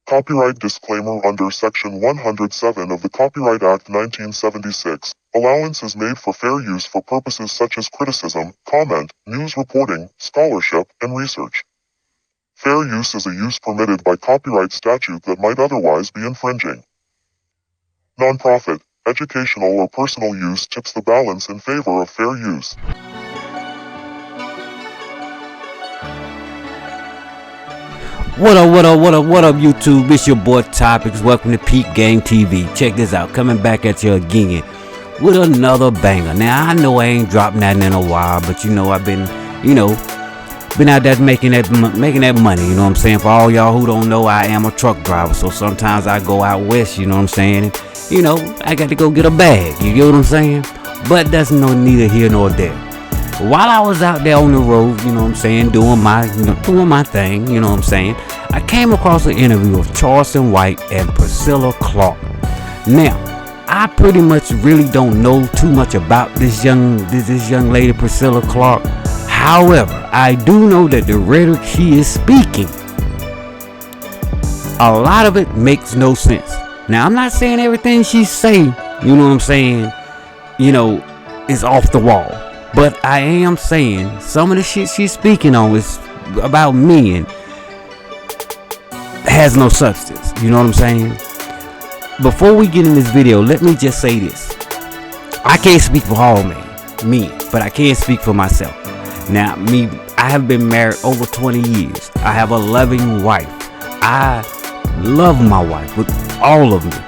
Copyright disclaimer under Section 107 of the Copyright Act 1976. Allowance is made for fair use for purposes such as criticism, comment, news reporting, scholarship, and research. Fair use is a use permitted by copyright statute that might otherwise be infringing. Nonprofit, educational or personal use tips the balance in favor of fair use. What up, YouTube? It's your boy Topics. Welcome to Peep Game TV. Check this out. Coming back at you again with another banger. Now, I know I ain't dropped nothing in a while, but I've been out there making that money, you know what I'm saying? For all y'all who don't know, I am a truck driver, so sometimes I go out west, you know what I'm saying? And, I got to go get a bag, you get what I'm saying? But that's neither here nor there. While I was out there on the road, you know what I'm saying, doing my thing, you know what I'm saying, I came across an interview of Charleston White and Princella Clark. Now, I pretty much really don't know too much about this young lady, Princella Clark. However, I do know that the rhetoric she is speaking, a lot of it makes no sense. Now, I'm not saying everything she say, you know what I'm saying, is off the wall. But I am saying some of the shit she's speaking on is about men has no substance. You know what I'm saying? Before we get in this video, let me just say this. I can't speak for all men, but I can speak for myself. Now, I have been married over 20 years. I have a loving wife. I love my wife with all of me.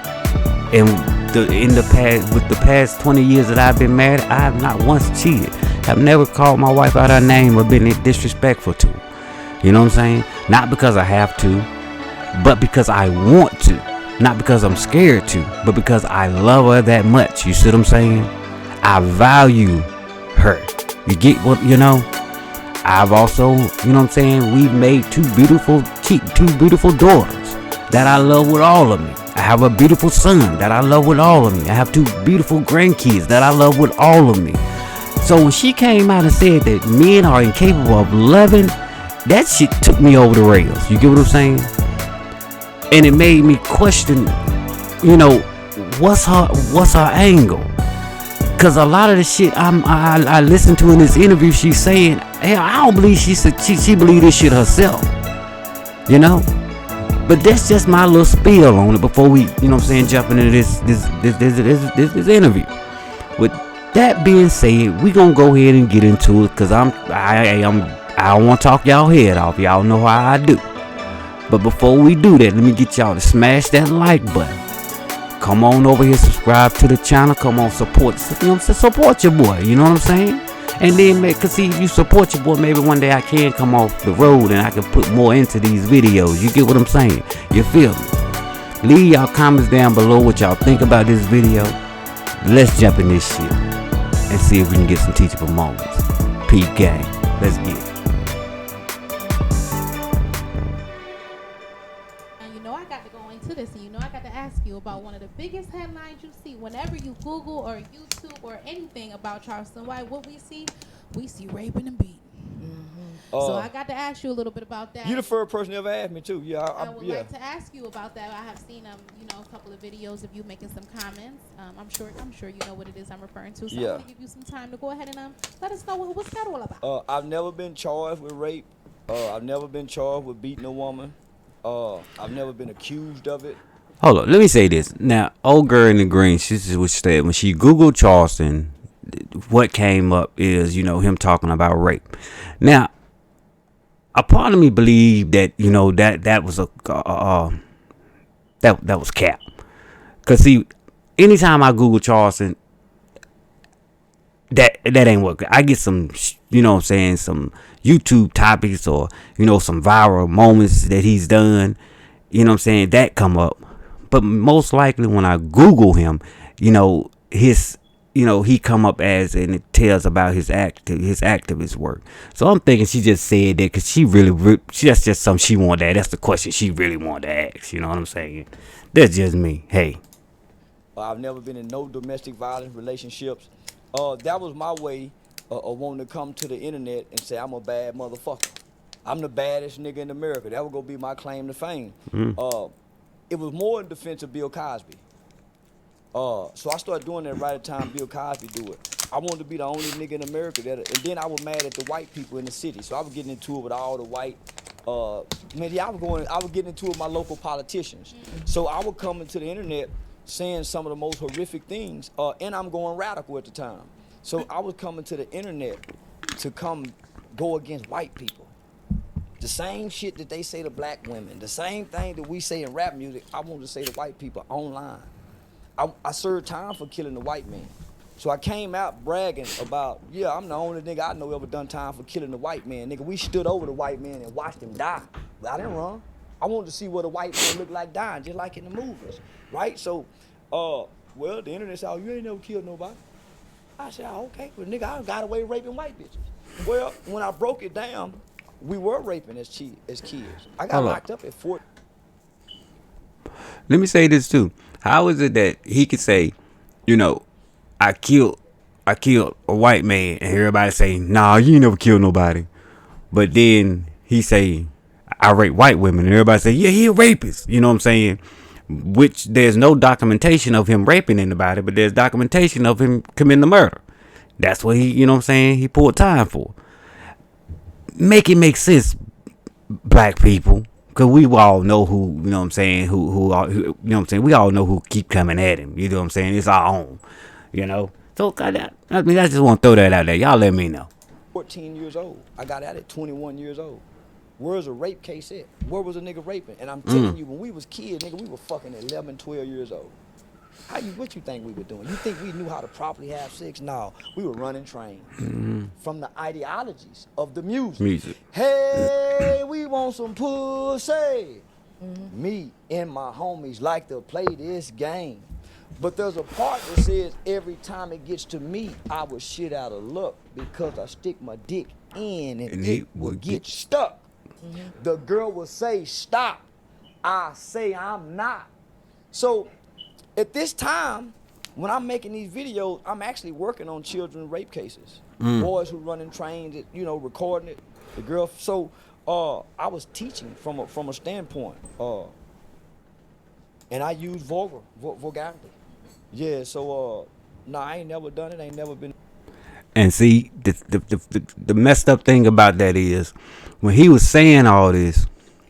And with the past 20 years that I've been married, I have not once cheated. I've never called my wife out her name or been disrespectful to her. You know what I'm saying? Not because I have to, but because I want to. Not because I'm scared to, but because I love her that much. You see what I'm saying? I value her. You get what, I've also, you know what I'm saying, we've made two beautiful daughters that I love with all of me. I have a beautiful son that I love with all of me. I have two beautiful grandkids that I love with all of me. So when she came out and said that men are incapable of loving, that shit took me over the rails. You get what I'm saying? And it made me question, what's her angle? Because a lot of the shit I listened to in this interview, she's saying, hell, I don't believe she believed this shit herself. But that's just my little spiel on it before we, jump into this interview. With that being said, we gonna go ahead and get into it, cause I don't want to talk y'all head off. Y'all know how I do. But before we do that, let me get y'all to smash that like button. Come on over here, subscribe to the channel. Come on, support your boy. You know what I'm saying? And then, cause if you support your boy, maybe one day I can come off the road and I can put more into these videos. You get what I'm saying? You feel me? Leave y'all comments down below what y'all think about this video. Let's jump in this shit and see if we can get some teachable moments. Peep Game. Let's get it. I got to go into this, and I got to ask you about one of the biggest headlines you see whenever you Google or YouTube or anything about Charleston White. What we see raping and beating. So I got to ask you a little bit about that. You the first person ever asked me too. Yeah, I would like to ask you about that. I have seen a couple of videos of you making some comments. I'm sure you know what it is I'm referring to. So I'm gonna give you some time to go ahead and let us know what's that all about. I've never been charged with rape. I've never been charged with beating a woman. I've never been accused of it. Hold on, let me say this. Now, old girl in the green, she said when she Googled Charleston, what came up is, him talking about rape. Now, a part of me believed that, that was that was cap. Cause see, anytime I Google Charleston, that ain't working. I get some, some YouTube topics or, some viral moments that he's done, that come up. But most likely when I Google him, he come up as, and it tells about his activist work. So I'm thinking she just said that because that's just something she wanted to ask. That's the question she really wanted to ask. You know what I'm saying? That's just me. Hey. I've never been in no domestic violence relationships. That was my way of wanting to come to the internet and say I'm a bad motherfucker. I'm the baddest nigga in America. That was gonna be my claim to fame. it was more in defense of Bill Cosby. So I started doing that right at the time Bill Cosby do it. I wanted to be the only nigga in America that, and then I was mad at the white people in the city. So I was getting into it with all the white, I was getting into it with my local politicians. So I would come into the internet saying some of the most horrific things, and I'm going radical at the time. So I was coming to the internet to go against white people. The same shit that they say to black women, the same thing that we say in rap music, I wanted to say to white people online. I served time for killing the white man. So I came out bragging about, yeah, I'm the only nigga I know ever done time for killing the white man. Nigga, we stood over the white man and watched him die. But I didn't run. I wanted to see what a white man looked like dying, just like in the movies, right? So, well, the internet said, oh, you ain't never killed nobody. I said, oh, okay, well, nigga, I got away raping white bitches. Well, when I broke it down, we were raping as kids. I got locked up at 14. Let me say this too. How is it that he could say, you know, I killed a white man, and everybody say, nah, you ain't never killed nobody. But then he say, I rape white women, and everybody say, yeah, he a rapist. You know what I'm saying? Which there's no documentation of him raping anybody, but there's documentation of him committing the murder. That's what he, you know what I'm saying, he pulled time for. Make it make sense, black people. Cause we all know who, you know what I'm saying, who you know what I'm saying, we all know who keep coming at him. You know what I'm saying? It's our own, you know. So I just want to throw that out there. Y'all let me know. 14 years old. I got out at 21 years old. Where's a rape case at? Where was a nigga raping? And I'm telling you, when we was kids, nigga, we were fucking at 11, 12 years old. What you think we were doing? You think we knew how to properly have sex? No, we were running trains from the ideologies of the music. Hey, we want some pussy. Me and my homies like to play this game. But there's a part that says every time it gets to me, I will shit out of luck because I stick my dick in and it will get stuck. The girl will say, stop. I say, I'm not. So at this time, when I'm making these videos, I'm actually working on children rape cases. Boys who running trains, you know, recording it. The girl, so I was teaching from a standpoint. And I use vulgarity. Yeah, so no, I ain't never done it, ain't never been. And see, the messed up thing about that is, when he was saying all this,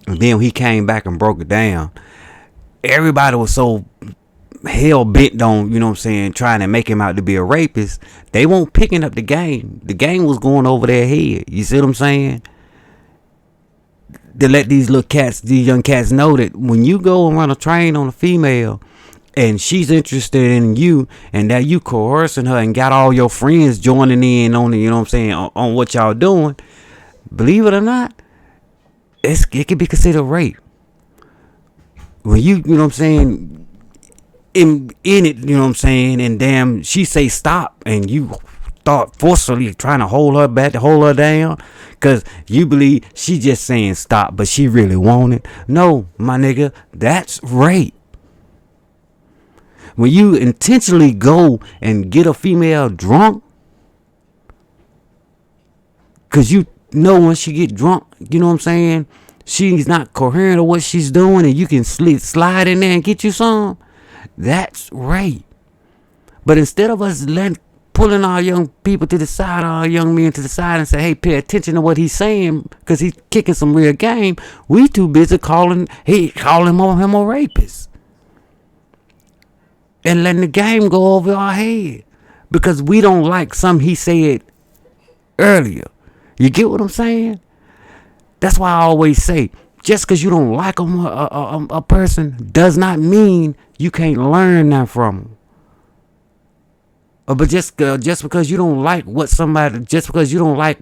and then when he came back and broke it down, everybody was so hell bent on, you know what I'm saying, trying to make him out to be a rapist. They weren't picking up the game. The game was going over their head. You see what I'm saying? To let these young cats know that when you go and run a train on a female, and she's interested in you, and that you coercing her and got all your friends joining in on it, you know what I'm saying, on what y'all doing, believe it or not, it can be considered rape. When you know what I'm saying, in it, you know what I'm saying, and damn, she say stop, and you start forcefully trying to hold her back, to hold her down, because you believe she just saying stop, but she really want it. No, my nigga, that's rape. When you intentionally go and get a female drunk, because you know when she get drunk, you know what I'm saying, she's not coherent of what she's doing, and you can slide in there and get you some, that's rape. But instead of us pulling our young people to the side, our young men to the side, and say, hey, pay attention to what he's saying, because he's kicking some real game, we too busy calling him a rapist. And letting the game go over our head. Because we don't like something he said earlier. You get what I'm saying? That's why I always say, just because you don't like a person does not mean you can't learn that from them. But just because you don't like just because you don't like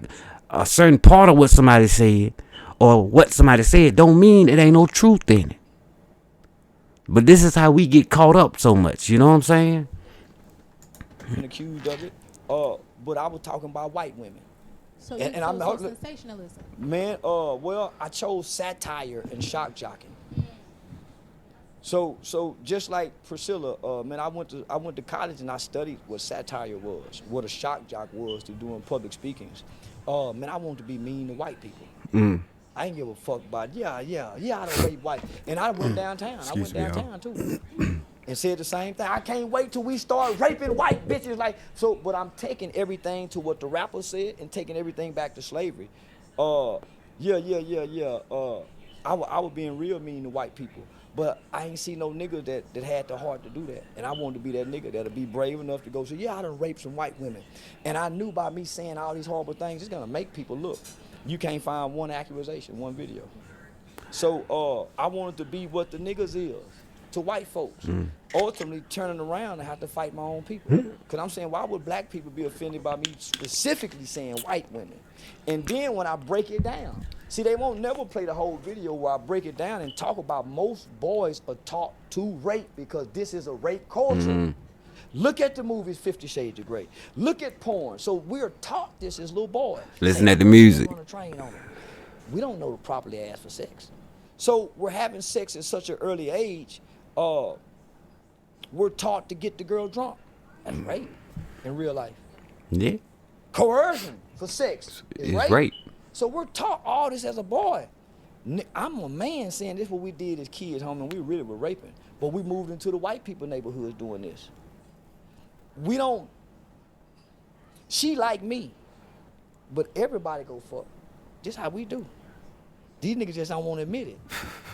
a certain part of what somebody said, or what somebody said, don't mean it ain't no truth in it. But this is how we get caught up so much. You know what I'm saying? Been accused of it. But I was talking about white women. So you chose sensationalism. Man, well, I chose satire and shock jocking. So just like Priscilla, man, I went to college and I studied what satire was, what a shock jock was to doing public speakings. Man, I wanted to be mean to white people. I ain't give a fuck about I don't rape white. And I went downtown. Excuse me, y'all. Too. And said the same thing. I can't wait till we start raping white bitches. Like, so, but I'm taking everything to what the rapper said and taking everything back to slavery. I was being real mean to white people. But I ain't see no nigga that had the heart to do that. And I wanted to be that nigga that'll be brave enough to go say, I done raped some white women. And I knew by me saying all these horrible things, it's gonna make people look. You can't find one accusation, one video. So I wanted to be what the niggas is to white folks. Ultimately turning around and have to fight my own people. Because I'm saying, why would black people be offended by me specifically saying white women? And then when I break it down, see, they won't never play the whole video where I break it down and talk about most boys are taught to rape because this is a rape culture. Look at the movies 50 Shades of Grey. Look at porn. So we're taught this as little boys. Listen at the music. On a train on it. We don't know to properly ask for sex. So we're having sex at such an early age. We're taught to get the girl drunk. That's rape in real life. Yeah. Coercion for sex is It's rape. So we're taught all this as a boy. I'm a man saying this is what we did as kids, homie, and we really were raping. But we moved into the white people neighborhoods doing this. We don't, she like me, but everybody go fuck. Just how we do. These niggas just don't want to admit it.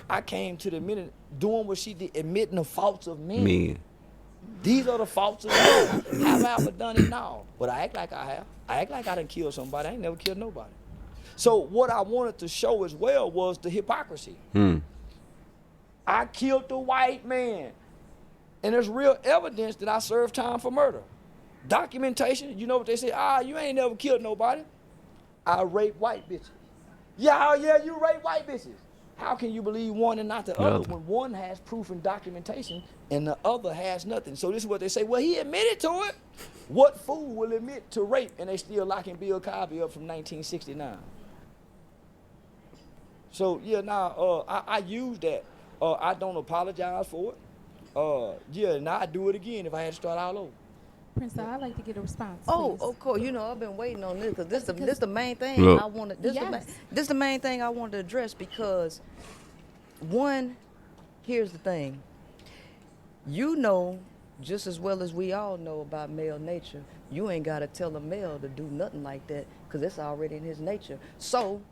I came to the minute doing what she did, admitting the faults of men. These are the faults of men. Have I ever done it? No. But I act like I have. I act like I done killed somebody. I ain't never killed nobody. So what I wanted to show as well was the hypocrisy. I killed the white man. And there's real evidence that I served time for murder. Documentation, you know what they say? You ain't never killed nobody. I rape white bitches. Yeah, you rape white bitches. How can you believe one and not the other when one has proof and documentation and the other has nothing? So this is what they say, well, he admitted to it. What fool will admit to rape and they still locking Bill Cosby up from 1969? So I use that. I don't apologize for it. And I'd do it again if I had to start all over. Princella, I'd like to get a response. Oh, please. of course. I've been waiting on this because this the main thing Look. I wanted. Yes. This the main thing I wanted to address because, one, here's the thing. Just as well as we all know about male nature, you ain't got to tell a male to do nothing like that because it's already in his nature. So,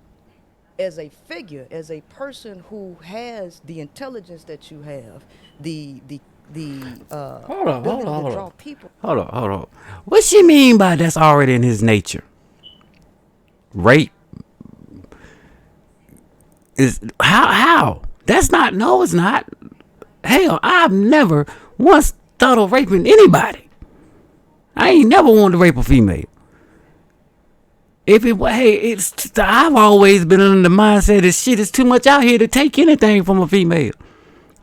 as a figure, as a person who has the intelligence that you have, the Hold on. to draw people. Hold on. What she mean by that's already in his nature? Rape is how? That's not. No, it's not. Hell, I've never once thought of raping anybody. I ain't never wanted to rape a female. I've always been under the mindset that shit is too much out here to take anything from a female.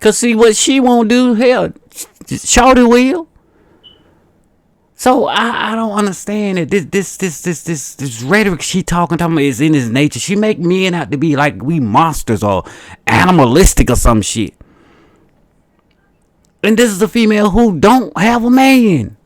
Cause see what she won't do, hell, shorty will. So I don't understand that this rhetoric she talking about is in his nature. She make men out to be like we monsters or animalistic or some shit. And this is a female who don't have a man.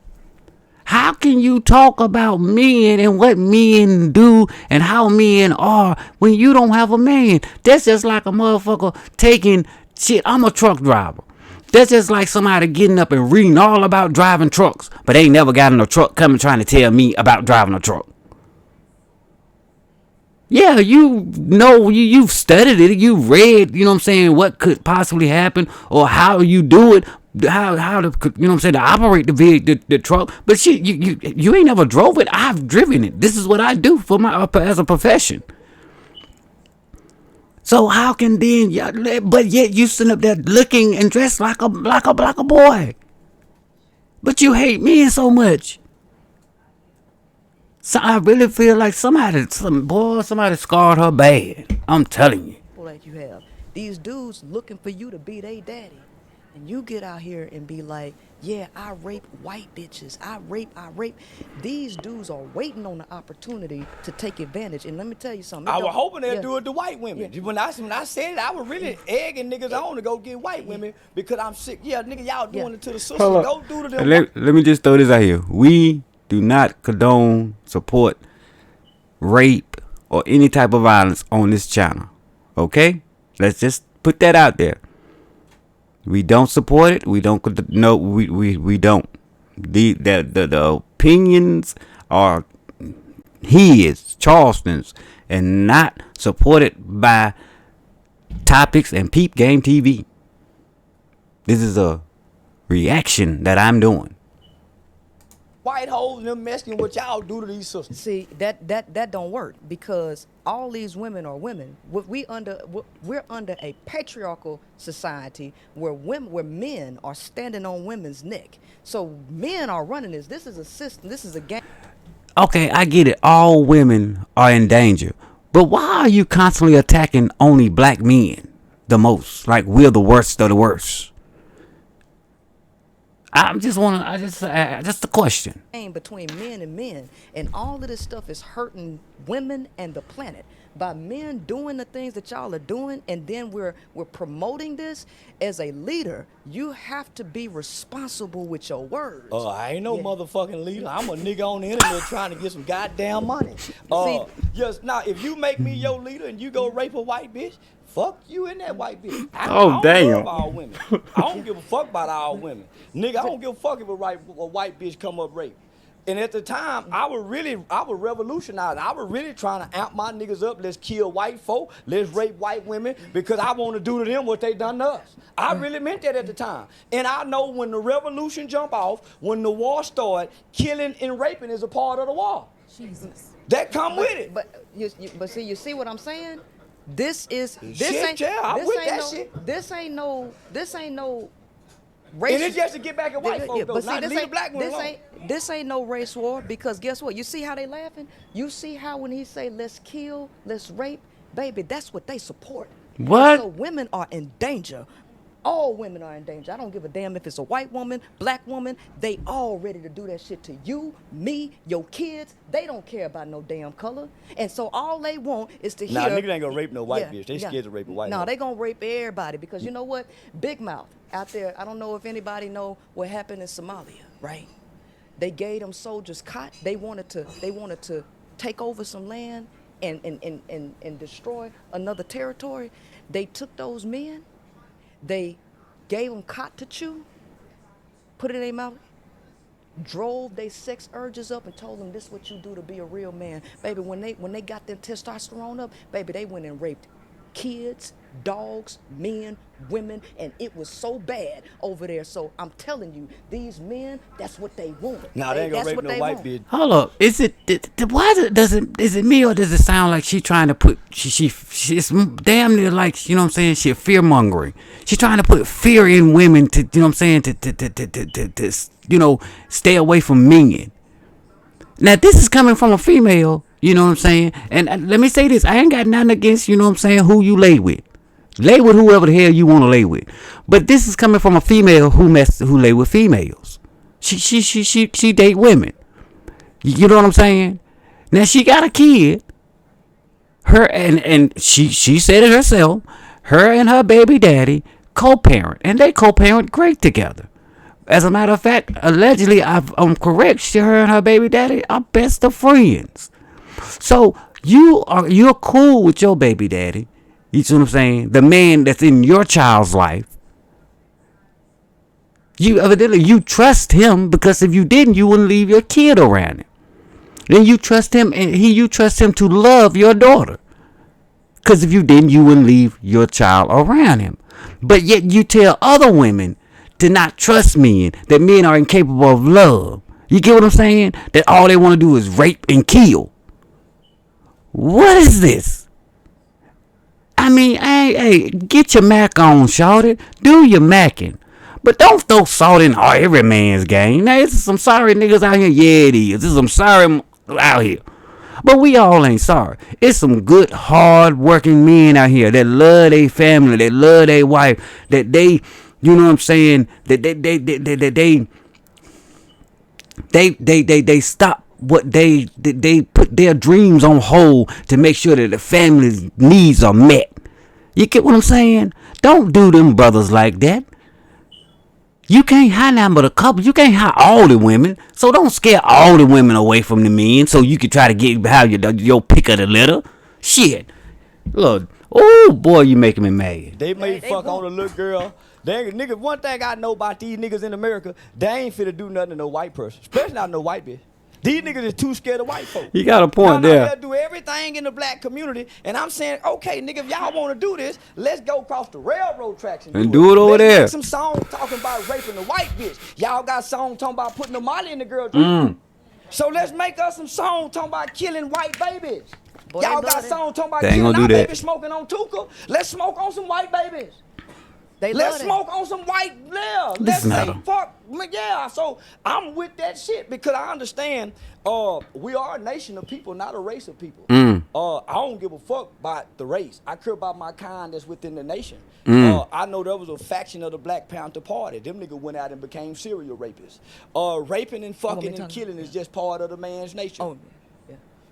How can you talk about men and what men do and how men are when you don't have a man? That's just like a motherfucker taking shit. I'm a truck driver. That's just like somebody getting up and reading all about driving trucks, but ain't never got in a truck coming trying to tell me about driving a truck. Yeah, you've studied it, you read, you know what I'm saying, what could possibly happen or how you do it, how to, you know what I'm saying, to operate the truck. But shit, you ain't never drove it. I've driven it. This is what I do for as a profession. So how can then, but yet you sitting up there looking and dressed like a boy, but you hate men so much. So I really feel like somebody scarred her bad. I'm telling you. Like you have these dudes looking for you to be their daddy, and you get out here and be like, yeah, I rape white bitches. I rape. These dudes are waiting on the opportunity to take advantage. And let me tell you something. I was hoping they'd do it to white women. Yeah. When I said it, I was really egging niggas on to go get white women because I'm sick. Yeah, nigga, y'all doing it to the sisters. Go do it to them. Let me just throw this out here. We do not condone, support rape or any type of violence on this channel. Okay? Let's just put that out there. We don't support it. We don't. No, we don't. The opinions are his, Charleston's, and not supported by Topics and Peep Game TV. This is a reaction that I'm doing. White hoes and them Mexicans, what y'all do to these sisters? See, that don't work, because all these women are women. We're under a patriarchal society where men are standing on women's neck. So men are running this. This is a system. This is a game. Okay, I get it. All women are in danger. But why are you constantly attacking only black men the most? Like we're the worst of the worst. Just a question. Between men, and all of this stuff is hurting women and the planet by men doing the things that y'all are doing, and then we're promoting this. As a leader, you have to be responsible with your words. I ain't no motherfucking leader. I'm a nigga on the internet trying to get some goddamn money. Yes, now if you make me your leader and you go rape a white bitch, fuck you and that white bitch. I don't love all women. I don't give a fuck about all women. Nigga, I don't give a fuck if a white bitch come up rape. And at the time, I was revolutionize. I was really trying to amp my niggas up. Let's kill white folk. Let's rape white women, because I want to do to them what they done to us. I really meant that at the time. And I know when the revolution jump off, when the war start, killing and raping is a part of the war. Jesus. That come with it. But you see what I'm saying? This ain't no race. And it's just to get back at white folks, though. But see, Not leave black women alone. this ain't no race war, because guess what? You see how they laughing? You see how when he say let's kill, let's rape, baby, that's what they support. What? So women are in danger. All women are in danger. I don't give a damn if it's a white woman, black woman. They all ready to do that shit to you, me, your kids. They don't care about no damn color. And so all they want is to hear. Nah, niggas ain't gonna rape no white bitch. They scared to rape a white No, woman. they gonna rape everybody, because you know what? Big Mouth out there. I don't know if anybody know what happened in Somalia, right? They gave them soldiers caught. They wanted to take over some land and destroy another territory. They took those men. They gave them cot to chew, put it in their mouth, drove their sex urges up, and told them this is what you do to be a real man. Baby, when they got their testosterone up, baby, they went and raped kids, dogs, men, women, and it was so bad over there. So I'm telling you, these men, that's what they want. Nah, they ain't gonna rape no white bitch. Hold up. Is it me, or does it sound like she trying to put she's damn near like, you know what I'm saying, she fear mongering. She's trying to put fear in women to, you know what I'm saying, to you know, stay away from men. Now this is coming from a female, you know what I'm saying? And let me say this, I ain't got nothing against, you know what I'm saying, who you lay with. Lay with whoever the hell you want to lay with. But this is coming from a female who lay with females. She date women. You know what I'm saying? Now she got a kid. Her and she said it herself. Her and her baby daddy co-parent, and they co-parent great together. As a matter of fact, allegedly, I'm correct, her and her baby daddy are best of friends. So you're cool with your baby daddy. You see what I'm saying? The man that's in your child's life. You trust him, because if you didn't, you wouldn't leave your kid around him. Then you trust him, and you trust him to love your daughter. Because if you didn't, you wouldn't leave your child around him. But yet you tell other women to not trust men, that men are incapable of love. You get what I'm saying? That all they want to do is rape and kill. What is this? I mean, hey, get your Mac on, shawty. Do your Macking. But don't throw salt in every man's game. Now, there's some sorry niggas out here. Yeah, it is. There's some sorry out here. But we all ain't sorry. It's some good, hard-working men out here that love their family, that love their wife, that they, you know what I'm saying, that they stop what they put their dreams on hold to make sure that the family's needs are met. You get what I'm saying? Don't do them brothers like that. You can't hire nothing but a couple. You can't hire all the women. So don't scare all the women away from the men so you can try to have your pick of the litter. Shit. Look, Oh boy, you making me mad. They may They fuck won't. on a little girl. They nigga, one thing I know about these niggas in America, they ain't finna do nothing to no white person, especially not no white bitch. These niggas is too scared of white folk. You got a point No, there. they'll do everything in the black community, and I'm saying, okay, nigga, if y'all want to do this, let's go across the railroad tracks and do it over let's there. Make some songs talking about raping the white bitch. Y'all got songs talking about putting the molly in the girl drink. So let's make us some songs talking about killing white babies. Boy, Y'all they got love that. songs talking about They ain't killing gonna our do that. babies smoking on Tuka. Let's smoke on some white babies. They Let's love that. smoke on some white live. Let's Listen say at 'em. fuck. Yeah, so I'm with that shit because I understand we are a nation of people, not a race of people. I don't give a fuck about the race. I care about my kind that's within the nation. I know there was a faction of the Black Panther Party. Them niggas went out and became serial rapists. Raping and fucking and killing is just part of the man's nature. Oh,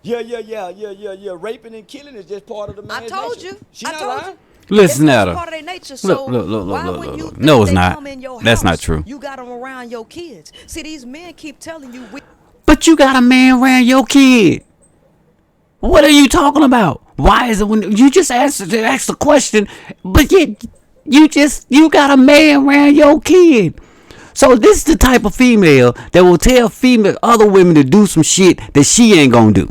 yeah. Yeah. Raping and killing is just part of the man's nature. I told you. She I not told lying? you. Listen It's at her. part of their nature. So Look, why look, when look, you look. think No, it's they not. come in your That's not house, true. You got them around your kids. See, these men keep telling you But you got a man around your kid. What are you talking about? Why is it when you just asked the question, but yet you got a man around your kid? So this is the type of female that will tell female other women to do some shit that she ain't gonna do.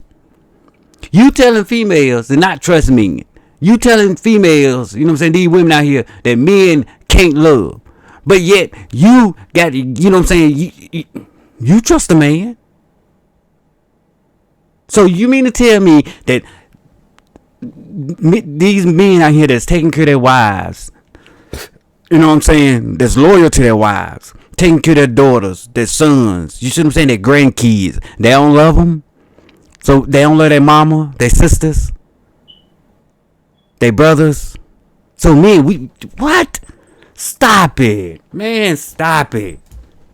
You telling females to not trust men. You telling females, you know what I'm saying, these women out here that men can't love. But yet you got, you know what I'm saying, you trust a man. So you mean to tell me that these men out here that's taking care of their wives, you know what I'm saying, that's loyal to their wives, taking care of their daughters, their sons, you see what I'm saying, their grandkids, they don't love them? So they don't love their mama, their sisters, their brothers? So men, what? Stop it. Man, stop it.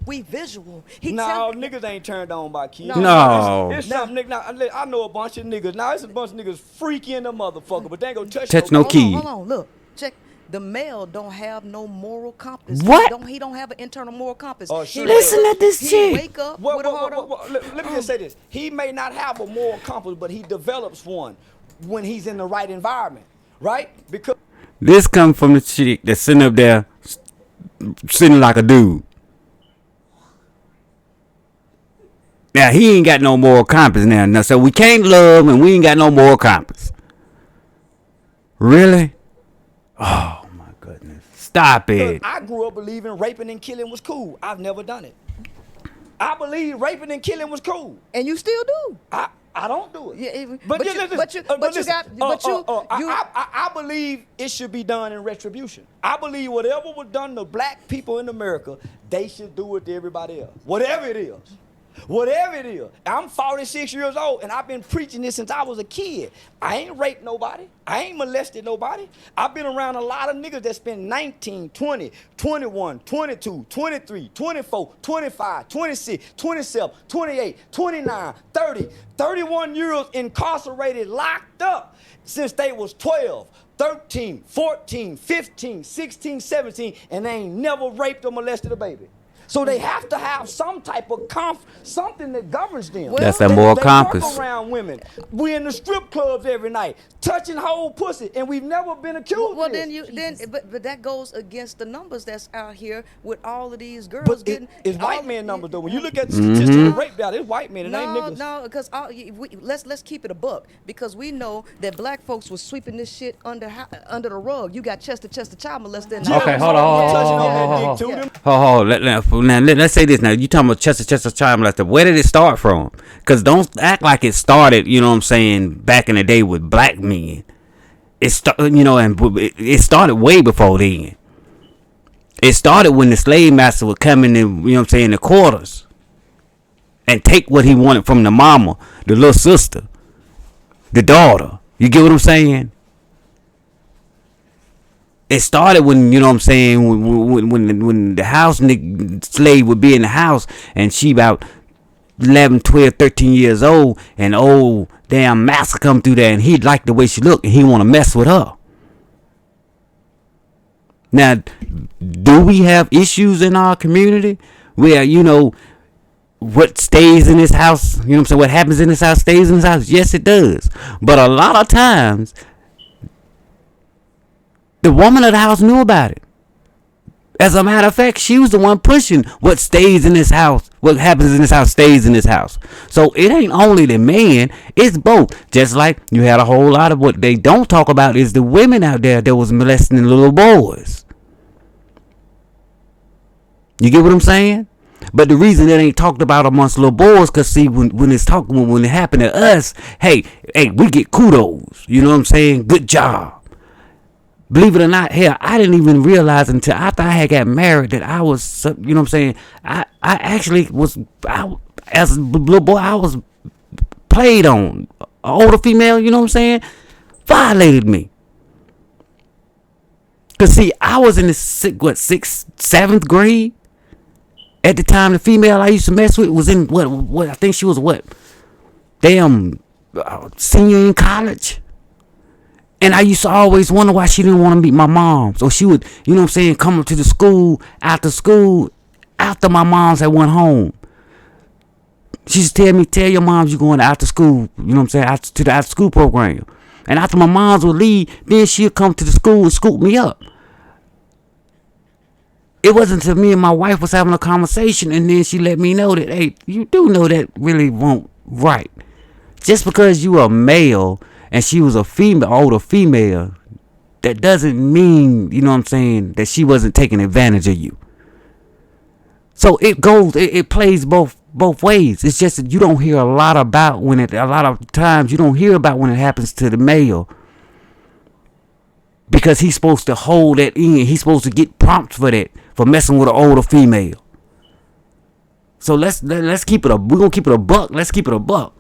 we visual. No, niggas ain't turned on by kids. No. It's some nigga. Now, I know a bunch of niggas. Now, it's a bunch of niggas freaky in the motherfucker, but they ain't gonna touch no hold kid. On, hold on, look, check. The male don't have no moral compass. What? He don't have an internal moral compass. Oh, sure. Listen at this he chick. wake up with a heart on. Let me just say this. He may not have a moral compass, but he develops one when he's in the right environment, right? Because This comes from the chick that's sitting up there, sitting like a dude. Now, he ain't got no moral compass now. So we can't love and we ain't got no moral compass. Really? Oh, my goodness. Stop it. I grew up believing raping and killing was cool. I've never done it. I believe raping and killing was cool. And you still do. I don't do it. Yeah, But you I believe it should be done in retribution. I believe whatever was done to black people in America, they should do it to everybody else. Whatever it is. Whatever it is. I'm 46 years old and I've been preaching this since I was a kid. I ain't raped nobody. I ain't molested nobody. I've been around a lot of niggas that spent 19, 20, 21, 22, 23, 24, 25, 26, 27, 28, 29, 30, 31 years incarcerated, locked up since they was 12, 13, 14, 15, 16, 17, and they ain't never raped or molested a baby. So they have to have some type of something that governs them. That's that moral compass. They work around women. We in the strip clubs every night, touching whole pussy, and we've never been accused. Well, of this. but that goes against the numbers that's out here with all of these girls But getting. it's all- white men numbers though. When you look at the statistics of rape data, it's white men. It ain't niggas. No, because let's keep it a buck because we know that black folks was sweeping this shit under the rug. You got chest to child molester. in the Okay, house. hold on, Touching hold on that on, dick, too. yeah. Them- Now, let's say this now. You talking about Chester child molester. Where did it start from? Because don't act like it started, you know what I'm saying, back in the day with black men. It started way before then. It started when the slave master would come in, you know what I'm saying, the quarters and take what he wanted from the mama, the little sister, the daughter. You get what I'm saying? It started when, you know what I'm saying, when the house slave would be in the house and she about 11, 12, 13 years old and old damn master come through there and he'd like the way she looked and he want to mess with her. Now, do we have issues in our community where, you know, what stays in this house, you know what I'm saying, what happens in this house stays in this house? Yes, it does. But a lot of times, The woman of the house knew about it. As a matter of fact, she was the one pushing what stays in this house. What happens in this house stays in this house. So it ain't only the man, it's both. Just like you had a whole lot of what they don't talk about is the women out there that was molesting little boys. You get what I'm saying? But the reason it ain't talked about amongst little boys, cause see, when it happened to us, hey, we get kudos. You know what I'm saying? Good job. Believe it or not, hell, I didn't even realize until after I had got married that I was, you know what I'm saying? I actually was, as a little boy, I was played on. An older female, you know what I'm saying? Violated me. Cause see, I was in the 6th, 7th grade. At the time, the female I used to mess with was in what I think she was senior in college. And I used to always wonder why she didn't want to meet my mom. So she would, you know what I'm saying, come up to the school, after my mom's had went home. She used to tell me, tell your moms you're going to after school, you know what I'm saying, to the after school program. And after my moms would leave, then she'd come to the school and scoop me up. It wasn't until me and my wife was having a conversation and then she let me know that, hey, you do know that really won't right. Just because you a male and she was a female, older female, that doesn't mean, you know what I'm saying, that she wasn't taking advantage of you. So it plays both ways. It's just that you don't hear a lot of times you don't hear about when it happens to the male. Because he's supposed to hold that in. He's supposed to get prompts for that, for messing with an older female. So let's keep it we're gonna keep it a buck. Let's keep it a buck.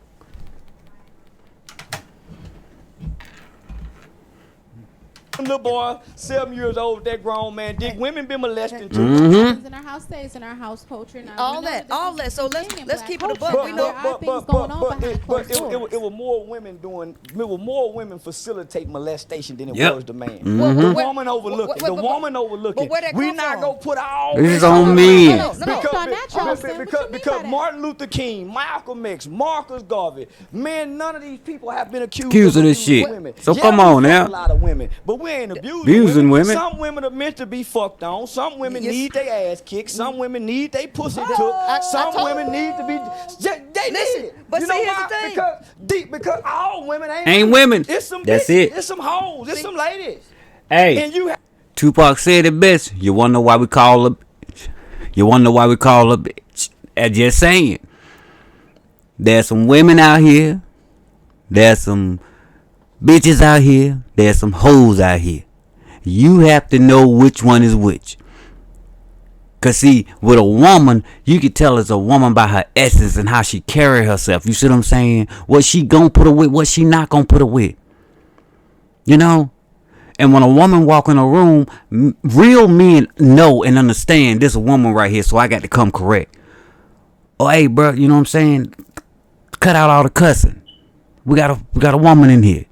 Little boy, 7 years old, that grown man dick. Women been molesting too. In our house stays in our house culture. Now, all that. So let's keep it a buck. We know it was more women facilitate molestation than it was the man. The woman overlooking. We not gonna put all this is on me. Because Martin Luther King, Malcolm X, Marcus Garvey, man, none of these people have been accused of this shit. Women. So come on now. A lot of women, but we ain't abusing women. Some women are meant to be fucked on. Some women need their ass kicked. Some women need their pussy took. Some women need to be. They need it. But see, here's the thing. Because all women ain't women. It's some That's bitches. it. It's some hoes. It's some ladies. Hey, and Tupac said it best. You wanna know why we call her? You wanna know why we call her bitch? I'm just saying. There's some women out here. There's some bitches out here. There's some hoes out here. You have to know which one is which. Cause see, with a woman, you can tell it's a woman by her essence and how she carry herself. You see what I'm saying? What she gonna put her with, what she not gonna put her with. You know? And when a woman walk in a room, real men know and understand this a woman right here, so I got to come correct. Oh, hey, bro, you know what I'm saying? Cut out all the cussing. We got a woman in here.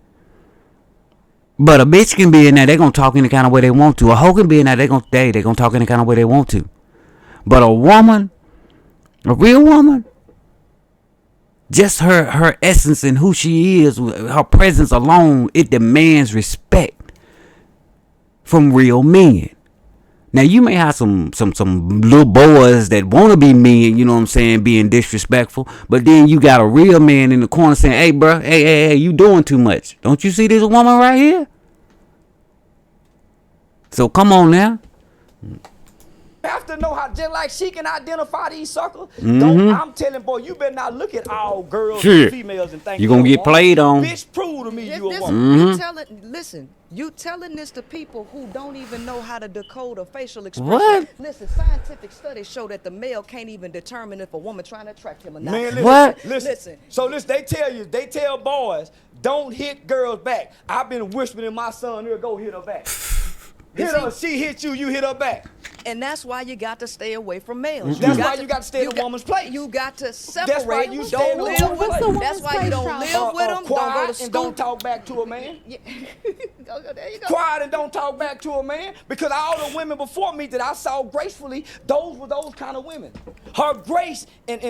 But a bitch can be in there, they gonna talk any kind of way they want to. A hoe can be in there, they gonna talk any kind of way they want to. But a woman, a real woman, just her essence and who she is, her presence alone, it demands respect from real men. Now you may have some little boys that want to be mean, you know what I'm saying, being disrespectful, but then you got a real man in the corner saying, hey bro, hey, you doing too much. Don't you see this woman right here? So come on now. Have to know how, just like she can identify these suckers. I'm telling boy, you better not look at all girls and females and think you're gonna get played on. Bitch, prove to me you a woman. You telling this to people who don't even know how to decode a facial expression. What? Listen, scientific studies show that the male can't even determine if a woman trying to attract him or not. Man, listen, what? Listen. So listen, they tell boys, don't hit girls back. I've been whispering in my son ear, go hit her back. Hit her, she hit you, you hit her back. And that's why you got to stay away from males. That's why you got to stay in a woman's place. You got to separate. That's why you stay in a woman's place. That's why you don't live with them. Don't go to school. And don't talk back to a man. Yeah. There you go. Quiet and don't talk back to a man. Because all the women before me that I saw gracefully, those were those kind of women. Her grace and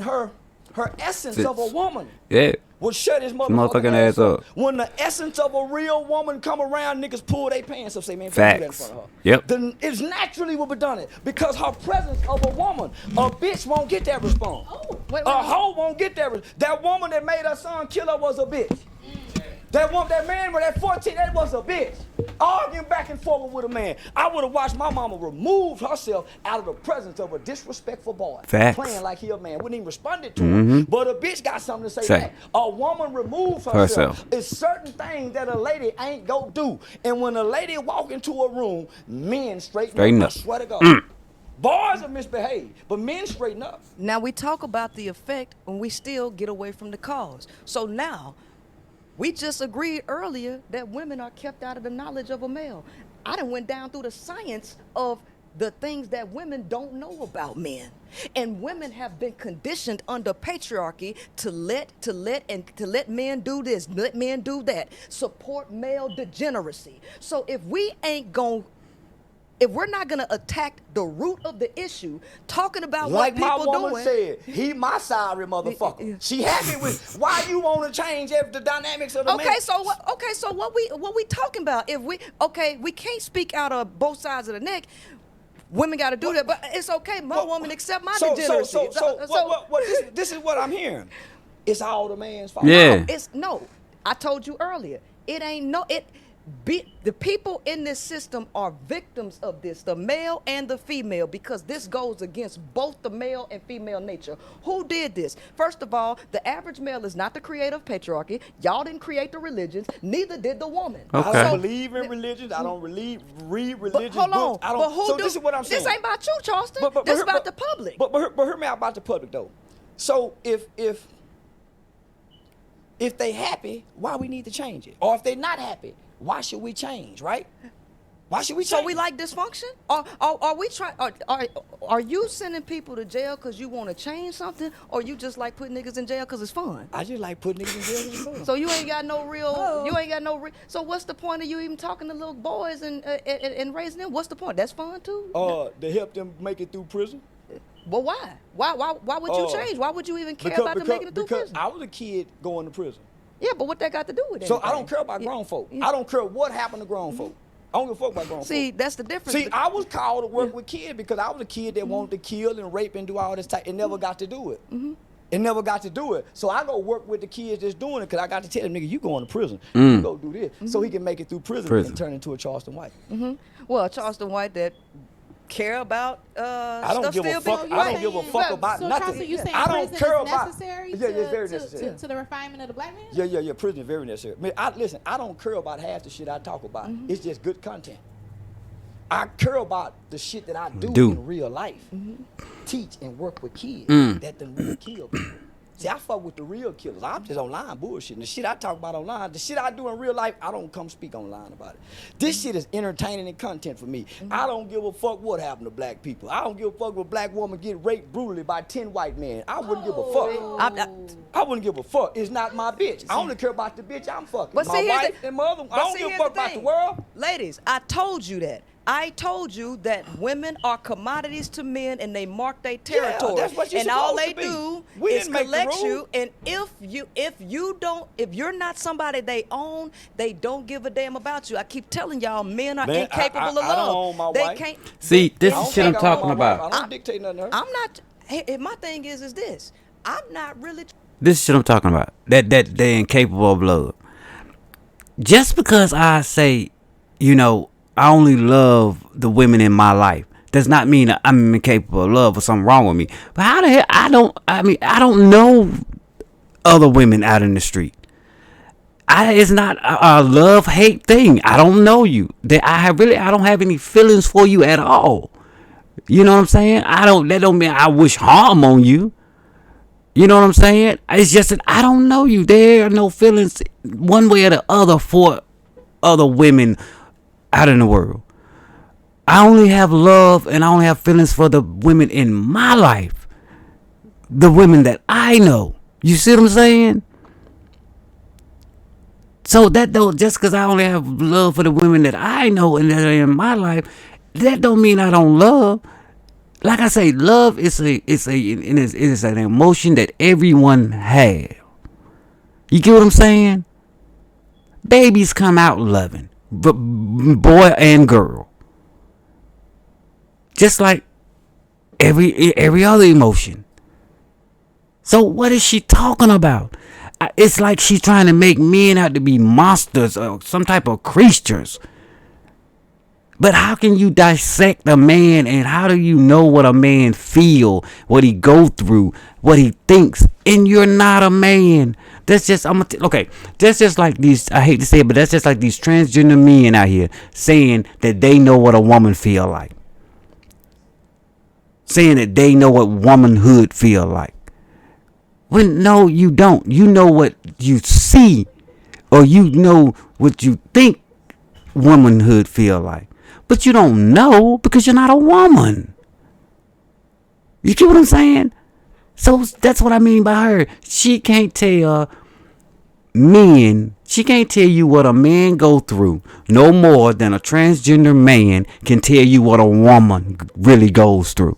her her essence of a woman Yeah. will shut his motherfucking ass up. When the essence of a real woman come around, niggas pull their pants up, say, man, fuck you that in front of her. Yep. Then it's naturally will be done it because her presence of a woman, a bitch won't get that response. Oh, A hoe won't get that. That woman that made her son kill her was a bitch. That man with that 14, that was a bitch. Arguing back and forth with a man. I would have watched my mama remove herself out of the presence of a disrespectful boy. Facts. Playing like he a man. Wouldn't even respond to him. But a bitch got something to say back. A woman removes herself. It's certain things that a lady ain't go do. And when a lady walk into a room, men straighten up. I swear to God. Boys are misbehaved, but men straighten up. Now we talk about the effect and we still get away from the cause. So now, we just agreed earlier that women are kept out of the knowledge of a male. I done went down through the science of the things that women don't know about men. And women have been conditioned under patriarchy to let men do this, let men do that, support male degeneracy. So if we're not gonna attack the root of the issue, talking about like what people my woman doing, said, he my sorry motherfucker. She happy with why you want to change the dynamics of the man. So what we talking about? If we can't speak out of both sides of the neck. Women got to do that, but it's okay. My woman accept my degeneracy. This is what I'm hearing. It's all the man's fault. Yeah. I told you earlier. The people in this system are victims of this, the male and the female, because this goes against both the male and female nature. Who did this? First of all, the average male is not the creator of patriarchy. Y'all didn't create the religions, neither did the woman. Okay. I don't believe in religions. I don't read religious books. This is what I'm saying. This ain't about you, Charleston. This is about the public. But hear me out about the public, though. So if they happy, why we need to change it? Or if they not happy, why should we change, right? Why should we change? So we like dysfunction? Are we trying? Are you sending people to jail because you want to change something, or you just like putting niggas in jail because it's fun? I just like putting niggas in jail because it's fun. So you ain't got no real. You ain't got no. So what's the point of you even talking to little boys and raising them? What's the point? That's fun too. To help them make it through prison. Well, why? Why would you change? Why would you even care about them making it through prison? I was a kid going to prison. Yeah, but what that got to do with it? So I don't care about grown folk. I don't care what happened to grown folk. I don't give a fuck about grown folk. See, that's the difference. See, I was called to work with kids because I was a kid that wanted to kill and rape and do all this type and never got to do it. And never got to do it. So I go work with the kids that's doing it because I got to tell them, nigga, you going to prison. You go do this. So he can make it through prison and turn into a Charleston White. Well, Charleston White that care about I don't stuff give a still fuck. being I don't give a fuck about so nothing. Charleston, you saying I don't prison care is about. necessary Yeah, it's very necessary. to the refinement of the black man? Yeah. Prison is very necessary. Man, listen, I don't care about half the shit I talk about. It's just good content. I care about the shit that I do in real life. Teach and work with kids that done really kill people. See, I fuck with the real killers. I'm just online bullshitting. The shit I talk about online, the shit I do in real life, I don't come speak online about it. This shit is entertaining and content for me. I don't give a fuck what happened to black people. I don't give a fuck if a black woman get raped brutally by 10 white men. I wouldn't give a fuck. I wouldn't give a fuck. It's not my bitch. I only care about the bitch I'm fucking. But my wife and my other. I don't give a fuck about the world. Ladies, I told you that. I told you that women are commodities to men and they mark their territory. That's what you're and all supposed they to be. do is collect you. And if you're not somebody they own, they don't give a damn about you. I keep telling y'all, men are incapable of love. I don't own my wife. Can't. See, this is shit I'm talking about. I don't dictate nothing to her. I'm not. My thing is this. I'm not really. This is shit I'm talking about. That they're incapable of love. Just because I say, I only love the women in my life does not mean that I'm incapable of love or something wrong with me. But how the hell I don't know other women out in the street. It's not a love-hate thing. I don't know you. I don't have any feelings for you at all. You know what I'm saying? That don't mean I wish harm on you. You know what I'm saying? It's just that I don't know you. There are no feelings one way or the other for other women out in the world. I only have love and I only have feelings for the women in my life. The women that I know. You see what I'm saying? So just because I only have love for the women that I know and that are in my life, that don't mean I don't love. like I say, love is it's an emotion that everyone has. You get what I'm saying? Babies come out loving, but boy and girl, just like every other emotion. So what is she talking about? It's like she's trying to make men out to be monsters or some type of creatures. But how can you dissect a man, and how do you know what a man feel, what he go through, what he thinks, and you're not a man? That's just okay. That's just like these. I hate to say it, but that's just like these transgender men out here saying that they know what a woman feel like, saying that they know what womanhood feel like. When no, you don't. You know what you see, or you know what you think womanhood feel like. But you don't know because you're not a woman. You get what I'm saying? So that's what I mean by her. She can't tell men. She can't tell you what a man go through no more than a transgender man can tell you what a woman really goes through.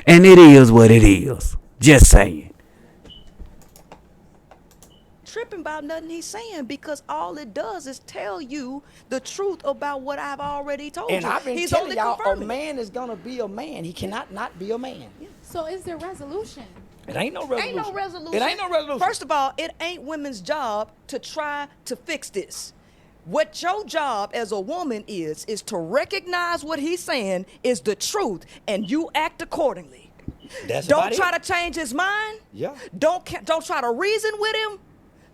And it is what it is. Just saying. Tripping about nothing he's saying, because all it does is tell you the truth about what I've already told And you. I've been He's telling only y'all, a confirming it. man is gonna be a man. He cannot not be a man. So is there resolution? It ain't no resolution. Ain't no resolution. It ain't no resolution. First of all, it ain't women's job to try to fix this. What your job as a woman is to recognize what he's saying is the truth, and you act accordingly. That's Don't about try it. to change his mind. Yeah. Don't try to reason with him.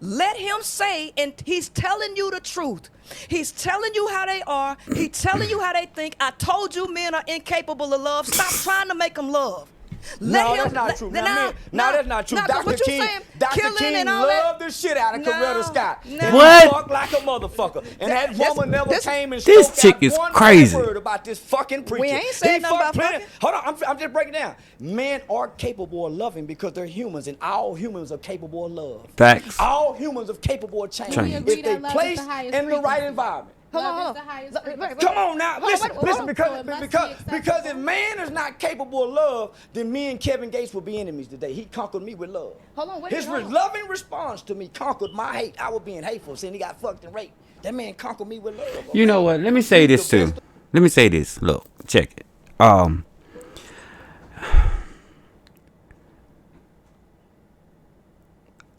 Let him say, and he's telling you the truth. He's telling you how they are. He's telling you how they think. I told you men are incapable of love. Stop trying to make them love. No, that's not true. Now, that's not true. Dr. King, Dr. King loved the shit out of Coretta Scott. And What? he fucked like a motherfucker. And that woman never came and This spoke chick out is one crazy. word about this fucking preacher. We ain't said nothing about fucking. Hold on, I'm just breaking down. Men are capable of loving because they're humans, and all humans are capable of love. Facts. All humans are capable of change Do we agree if they that love is placed the highest in the right frequency? environment. Love is the highest frequency. Come on now, listen, So it must be because acceptable. if man is not capable of love, then me and Kevin Gates will be enemies today. He conquered me with love. Hold on, wait, His hold on. loving response to me conquered my hate. I was being hateful, saying he got fucked and raped. That man conquered me with love. You know what? Let me say this too. Let me say this. Look, check it.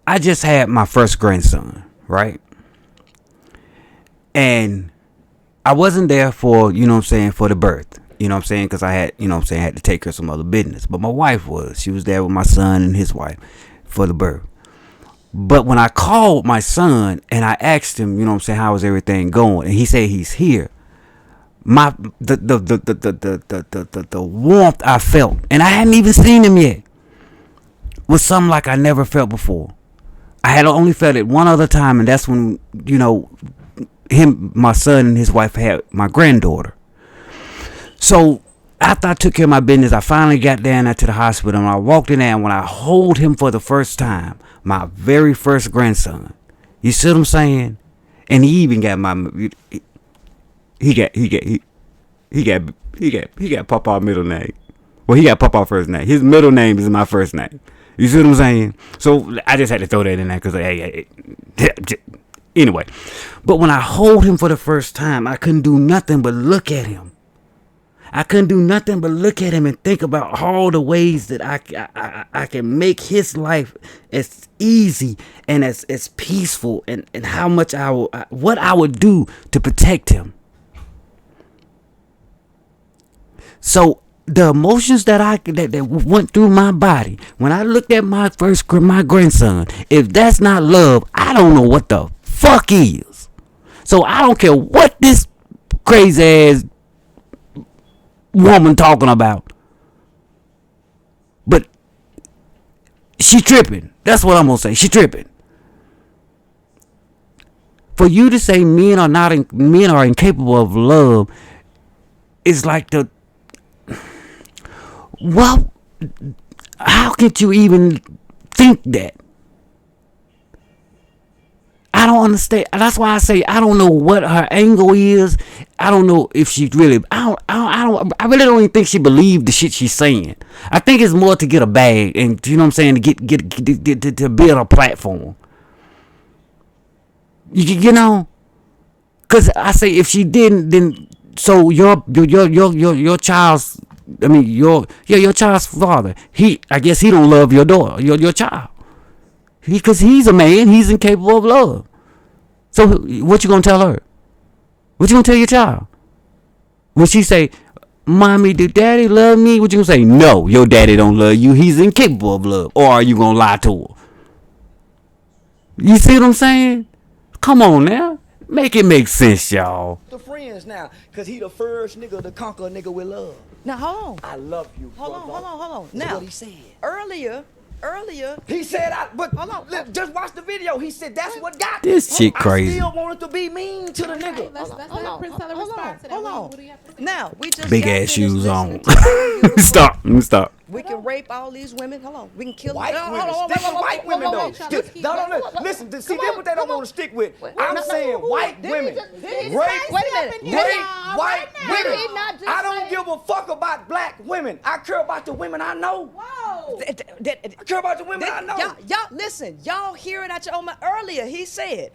I just had my first grandson, right? And I wasn't there for, you know what I'm saying, for the birth. You know what I'm saying? Because I had, you know what I'm saying, I had to take care of some other business. But my wife was. She was there with my son and his wife for the birth. But when I called my son and I asked him, you know what I'm saying, how is everything going? And he said he's here. The warmth I felt, and I hadn't even seen him yet, was something like I never felt before. I had only felt it one other time, and that's when, you know, my son and his wife had my granddaughter. So after I took care of my business, I finally got down there to the hospital, and I walked in there, and when I hold him for the first time, my very first grandson, you see what I'm saying? And he even got he got Papa middle name. Well, he got Papa first name. His middle name is my first name. You see what I'm saying? So I just had to throw that in there because anyway. But when I hold him for the first time, I couldn't do nothing but look at him. I couldn't do nothing but look at him and think about all the ways that I can make his life as easy and as peaceful, and how much what I would do to protect him. So the emotions that went through my body when I looked at my grandson, if that's not love, I don't know what the fuck is. So I don't care what this crazy ass woman talking about, but she tripping. That's what I'm gonna say. She tripping. For you to say men are incapable of love is like well, how could you even think that? I don't understand. That's why I say I don't know what her angle is. I don't know if she really. I really don't even think she believed the shit she's saying. I think it's more to get a bag and you know what I'm saying, to get to build a platform. You know, cause I say if she didn't, then so your child's. I mean your child's father. I guess he don't love your daughter, your child. Because he's a man, he's incapable of love. So what you gonna tell her? What you gonna tell your child? When she say, "Mommy, do Daddy love me?" What you gonna say? No, your daddy don't love you. He's incapable of love. Or are you gonna lie to her? You see what I'm saying? Come on now, make it make sense, y'all. The friends now, cause he the first nigga to conquer a nigga with love. Now hold on. I love you. Hold on. That's Now, what he said. earlier, He said, but hold on. just watch the video. He said that's what got This me. shit crazy. I still wanted to be mean to the Okay, nigga. let's let Princella respond to that. hold on. What do you have to say? Now we just Big got ass finished shoes on. listening to you. Stop. Let me stop. We can rape all these women. Hold on. We can kill White them. women. Hold on, Stick with wait, white women hold though. on. Let's keep going. Listen. See, Come that's on, what they don't come want to stick with. Wait, I'm no, saying white did he women. just- did he Rape. just- wait a minute. Rape Rape y'all white right now. women. Did he not just I don't say- give a fuck about black women. I care about the women I know. Whoa. I care about the women I know. Y'all listen. Y'all hear it at your own mouth. Earlier, he said,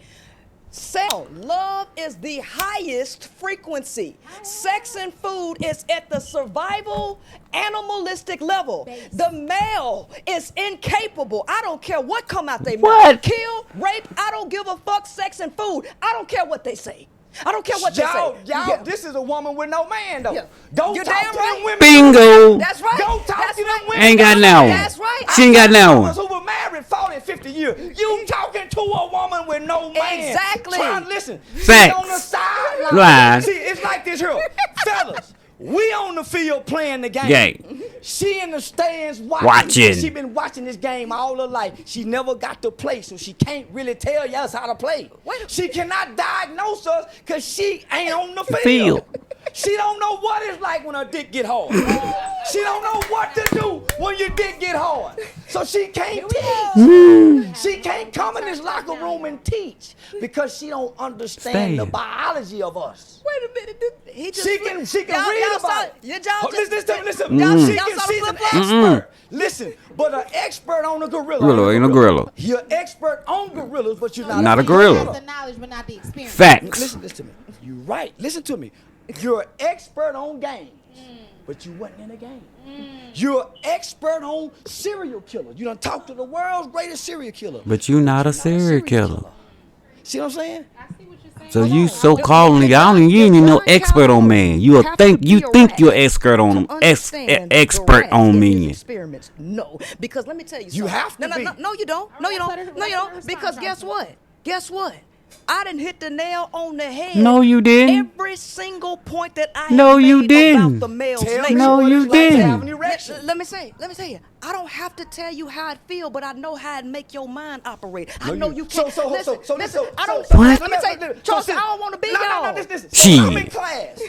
love is the highest frequency. Sex and food is at the survival, animalistic level. Base. The male is incapable. I don't care what come out their What? mouth. Kill, rape, I don't give a fuck. Sex and food, I don't care what they say. I don't care what Y'all, they say. this is a woman with no man though. Yeah. Go You're talk damn to right. them women. Bingo. That's right. Go talk That's to them right. women. Ain't got now one. That's right. She ain't got now Brothers one. who were married 40, 50 years. You talking to a woman with no man. Exactly. Trying to listen. Facts. She on the sideline. Line. See, it's like this here. Fellas, we on the field playing the game. Game. She in the stands Watching. She been watching this game all her life. She never got to play, so she can't really tell us how to play. She cannot diagnose us because she ain't on the field. She don't know what it's like when her dick get hard. She don't know what to do when your dick get hard. So she can't teach. She can't come in this locker room and teach because she don't understand the biology of us. Wait a minute. He just She can read about it. Listen. She's an expert. Listen, but an expert on a gorilla. Gorilla ain't a gorilla. You're an expert on gorillas, but you're Not not a He gorilla. has the knowledge, but not the experience. Facts. Listen to me. You're right. Listen to me. You're an expert on games, but you wasn't in a game. You're an expert on serial killers. You done talked to the world's greatest serial killer. But you not a serial killer. See what I'm saying? I see what you're saying. So Hold you on. so calling you ain't even no expert on man. You think you're expert on them. Expert on men. Experiments. No, because let me tell you something. You have to be. No, you don't. No, you don't. No, you don't. Because guess what? Guess what? I didn't hit the nail on the head. No, you didn't. Every single point that I No, have you made didn't. about the male's Tell nature. me No, what you it's like to didn't. have an erection. Let me tell you. I don't have to tell you how I feel, but I know how it make your mind operate. I know you can't. Listen. I don't. What? Let me tell you, Charleston, I don't want to be y'all. No, listen. Shit. I'm in class.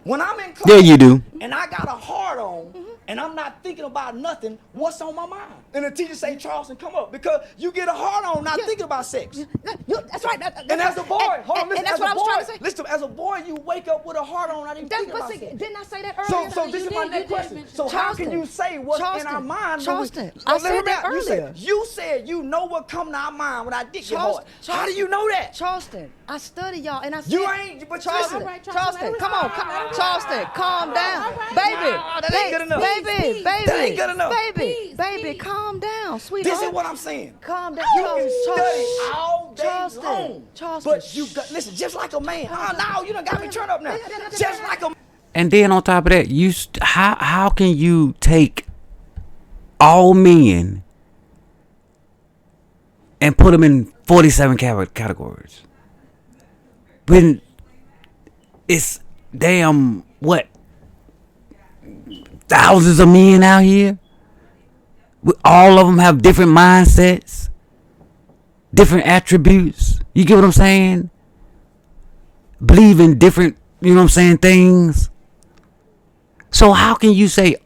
When I'm in class, Yeah, you do. and I got a hard on, and I'm not thinking about nothing, what's on my mind? And the teacher say, Charleston, come up, because you get a hard on not thinking about sex. That's right. And as a boy, hold on, listen, and that's as what a I was trying to boy, say. listen, as a boy, you wake up with a hard on, not even thinking about sex. Didn't I say that earlier? So this is my next question. So how can you say what's in our mind? Charleston, So I let me said that out. earlier. You said you know what come to our mind when our dick get hard. How do you know that? Charleston, I study y'all, and I said, You ain't, but Charleston, listen. Charleston, come on, Charleston, calm down, baby, that ain't good enough. baby, That ain't good enough. baby, calm down, sweetheart. This is what I'm saying. Calm down. You can study all day Charleston, long, Charleston, but you got, listen, just like a man. Now you done got me turned up now. Just like a And then on top of that, how can you take all men and put them in 47 categories when it's damn what thousands of men out here? All of them have different mindsets, different attributes. You get what I'm saying? Believe in different, you know what I'm saying, things. So how can you say,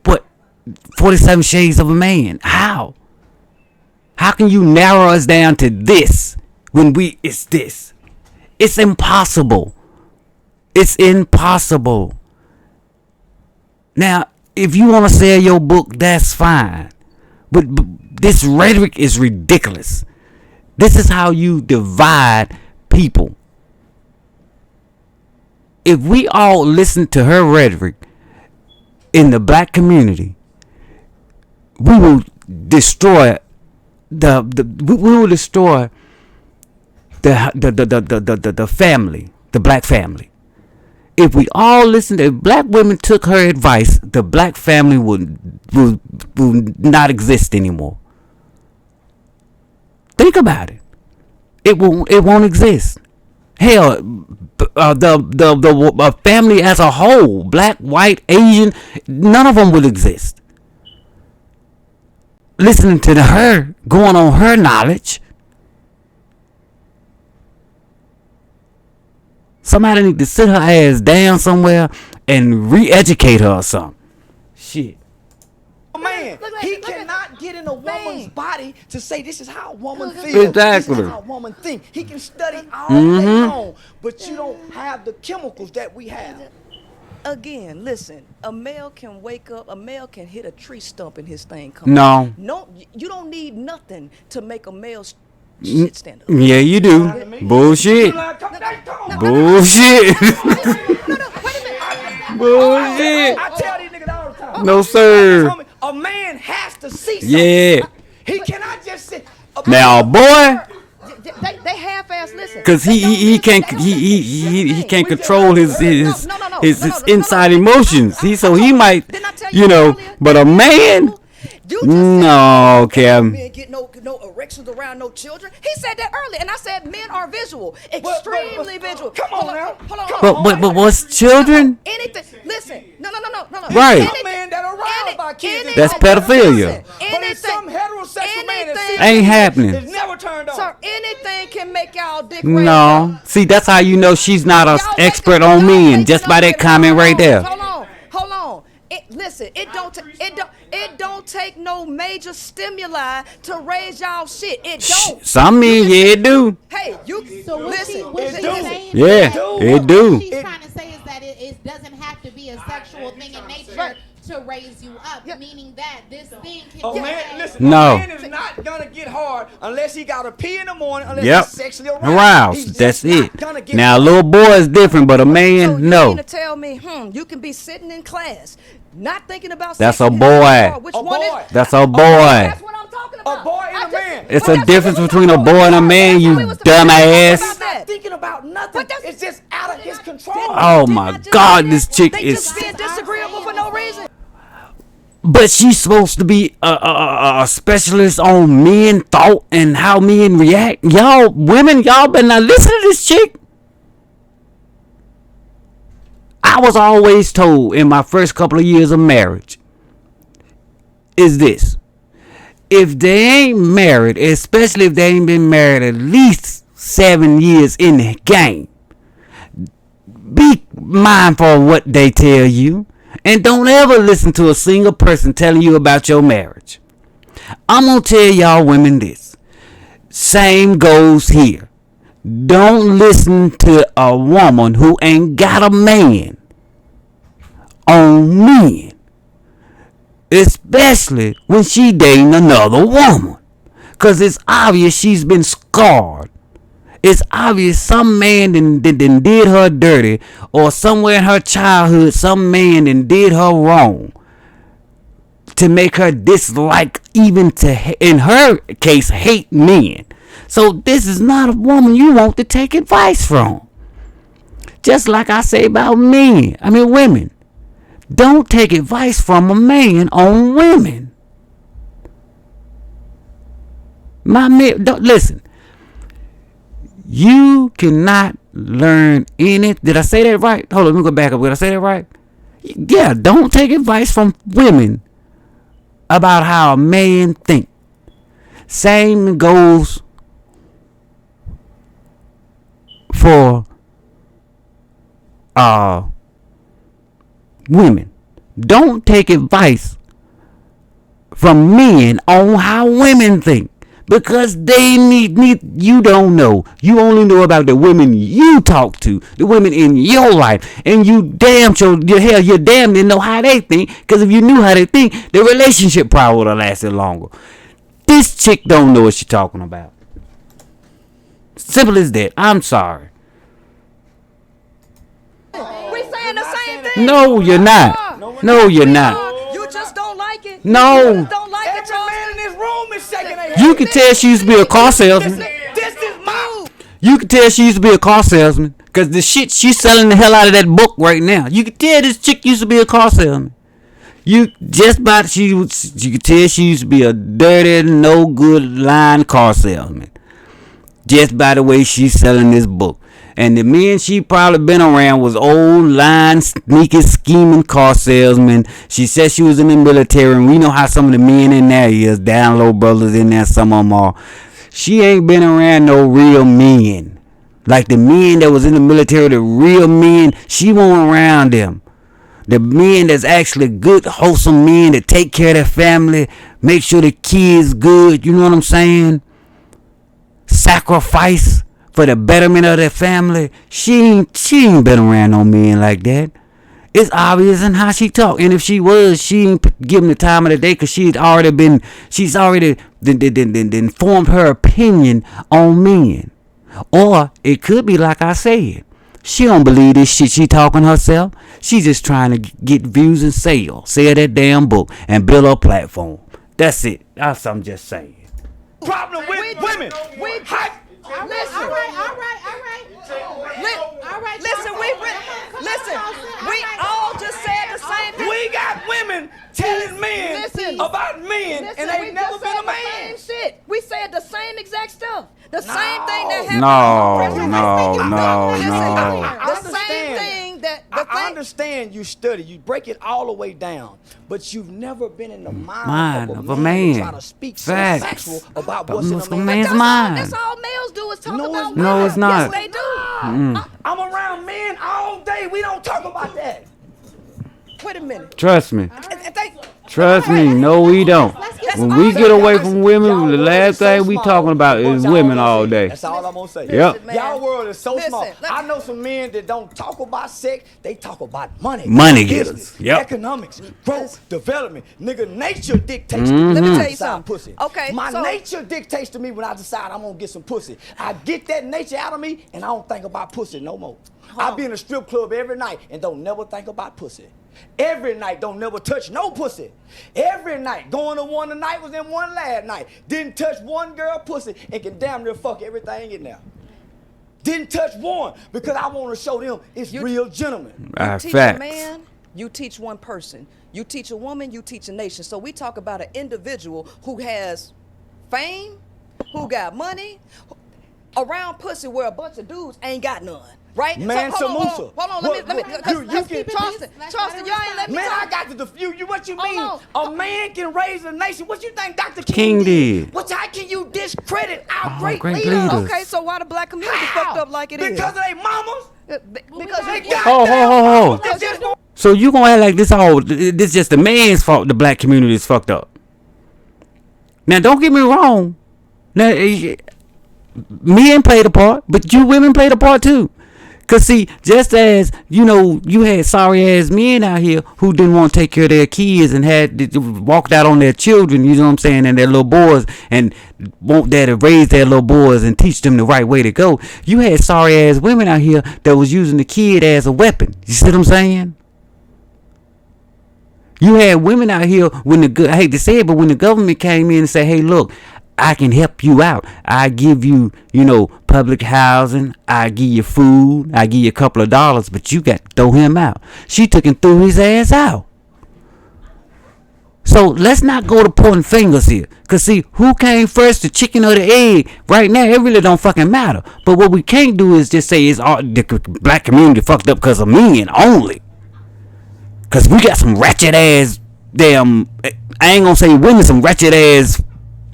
what, 47 shades of a man? How? How can you narrow us down to this it's this. It's impossible. It's impossible. Now, if you want to sell your book, that's fine. But this rhetoric is ridiculous. This is how you divide people. If we all listen to her rhetoric in the black community, we will destroy we will destroy the family, the black family. If we all listen, if black women took her advice, the black family would not exist anymore. Think about it. It won't exist. Hell, the family as a whole, black, white, Asian, none of them would exist. Listening to her, going on her knowledge. Somebody need to sit her ass down somewhere and re-educate her or something. Shit. Man, he cannot get in a woman's body to say this is how a woman feels. Exactly. This is how a woman thinks. He can study all day long, but you don't have the chemicals that we have. Again, listen, a male can wake up, a male can hit a tree stump and his thing comes. No. No, you don't need nothing to make a male shit stand up. Yeah, you do. Bullshit. Bullshit. Bullshit. I tell these niggas all the time. No, sir. A man has to see something. Yeah. He cannot just sit. Now, boy, They half-ass listen. cause he can't control his inside emotions. He might, but a man. No, Cam. Men get no erections around no children. He said that earlier, and I said men are visual, extremely visual. Come on now. Hold on. But what's children? Anything. Listen. No. Right. Some men that are aroused by kids. That's pedophilia. But it's some heterosexual man that Ain't happening. It's never turned on. Sir, anything can make y'all dick raise No. up. See, that's how you know she's not an expert on men, just by that comment right there. Hold on. Listen, it don't take no major stimuli to raise y'all shit. It don't. Some men, yeah, it do. Hey, you So what listen. she's saying Yeah, is that it do. What she's trying to say is that it doesn't have to be a sexual thing in nature to raise you up, meaning that this thing can No. A man is not gonna get hard unless he got to pee in the morning, unless Yep. he's sexually aroused. Aroused. He's That's just not it. gonna get Now, a hard. little boy is different, but a So man, you no. mean to tell me, you can be sitting in class, not thinking about That's sex a and boy. having which A one is? boy. That's a boy. That's what I'm talking about. A boy and a man. It's a difference between a boy and a man, you dumbass. He's not thinking about nothing. It's just out of his control. Oh my God, this chick They is. just being disagreeable for no reason. But she's supposed to be a specialist on men thought and how men react. Y'all women, y'all better not listen to this chick. I was always told in my first couple of years of marriage is this: if they ain't married, especially if they ain't been married at least 7 years in the game, be mindful of what they tell you. And don't ever listen to a single person telling you about your marriage. I'm going to tell y'all women this. Same goes here. Don't listen to a woman who ain't got a man on men. Especially when she dating another woman. Because it's obvious she's been scarred. It's obvious some man did her dirty, or somewhere in her childhood some man did her wrong to make her dislike, even to, in her case, hate men. So this is not a woman you want to take advice from. Just like I say about women. Don't take advice from a man on women. Don't listen. You cannot learn any. Did I say that right? Hold on, let me go back up. Did I say that right? Yeah, don't take advice from women about how a man think. Same goes for women. Don't take advice from men on how women think. Because they need you don't know. You only know about the women you talk to, the women in your life, and you damn sure you damn didn't know how they think. Because if you knew how they think, the relationship probably would have lasted longer. This chick don't know what she's talking about. Simple as that. I'm sorry. We saying the same thing. No, you're not. No, you're not. You just don't like it. No. You just don't like it, Every man in this room is shaking their head. You can tell she used to be a car salesman. This is my. You can tell she used to be a car salesman. Because the shit she's selling the hell out of that book right now. You can tell this chick used to be a car salesman. You can tell she used to be a dirty, no good line car salesman. Just by the way she's selling this book. And the men she probably been around was old line sneaking scheming car salesmen. She said she was in the military, and we know how some of the men in there is. Down low brothers in there, some of them are. She ain't been around no real men. Like the men that was in the military, the real men, she wasn't around them. The men that's actually good, wholesome men that take care of their family, make sure the kids good, you know what I'm saying? Sacrifice for the betterment of their family. She ain't been around no men like that. It's obvious in how she talk. And if she was, she ain't giving the time of the day because she's already formed her opinion on men. Or it could be like I said. She don't believe this shit she talking herself. She's just trying to get views and sell that damn book and build her platform. That's it. I'm just saying. Problem with women. Listen, we all just said the same thing. We got women telling men about men, and they never been a man. Shit. We said the same exact stuff. The same thing that happened. The same thing that. I understand you study, you break it all the way down, but you've never been in the mind of a man trying to speak so factual about what's in a man's mind. That's all males do is talk about men. No, it's not. Yes, they do. I'm around men all day. We don't talk about that. Wait a minute. Trust me. Trust me. No, we don't. When we get away from women, the last thing we talking about is women all day. That's all I'm gonna say. Yep. Y'all world is so small. I know some men that don't talk about sex. They talk about money. Money getters. Yep. Economics, growth, development. Nigga, nature dictates to me. Let me tell you something. Pussy. Okay. My nature dictates to me when I decide I'm gonna get some pussy. I get that nature out of me, and I don't think about pussy no more. I be in a strip club every night and don't never think about pussy. Every night, don't never touch no pussy. Every night, going to one tonight was in one last night. Didn't touch one girl pussy and can damn near fuck everything in there. Didn't touch one because I want to show them it's real gentlemen. You teach a man, you teach one person. You teach a woman, you teach a nation. So we talk about an individual who has fame, who got money, around pussy where a bunch of dudes ain't got none. Right? Man, so, hold on, let me Charleston, y'all ain't let me man, talk. I got to defuse you. What you mean? A man can raise a nation. What you think Dr. King did? How can you discredit our great leaders? leaders? Okay, so why the black community fucked up like it is? Because of their mamas? Because they got So you gonna act like this just the man's fault the black community is fucked up. Now don't get me wrong. Now men played a part, but you women played a part too. Cause see, just as you know, you had sorry ass men out here who didn't want to take care of their kids and had walked out on their children, you know what I'm saying, and their little boys, and want there to raise their little boys and teach them the right way to go. You had sorry ass women out here that was using the kid as a weapon. You see what I'm saying? You had women out here when I hate to say it, but when the government came in and said, "Hey, look, I can help you out. I give you, public housing. I give you food. I give you a couple of dollars, but you got to throw him out." She took and threw his ass out. So let's not go to pointing fingers here. Because see, who came first, the chicken or the egg? Right now, it really don't fucking matter. But what we can't do is just say it's all the black community fucked up because of men only. Because we got some ratchet ass damn, I ain't gonna say women, some ratchet ass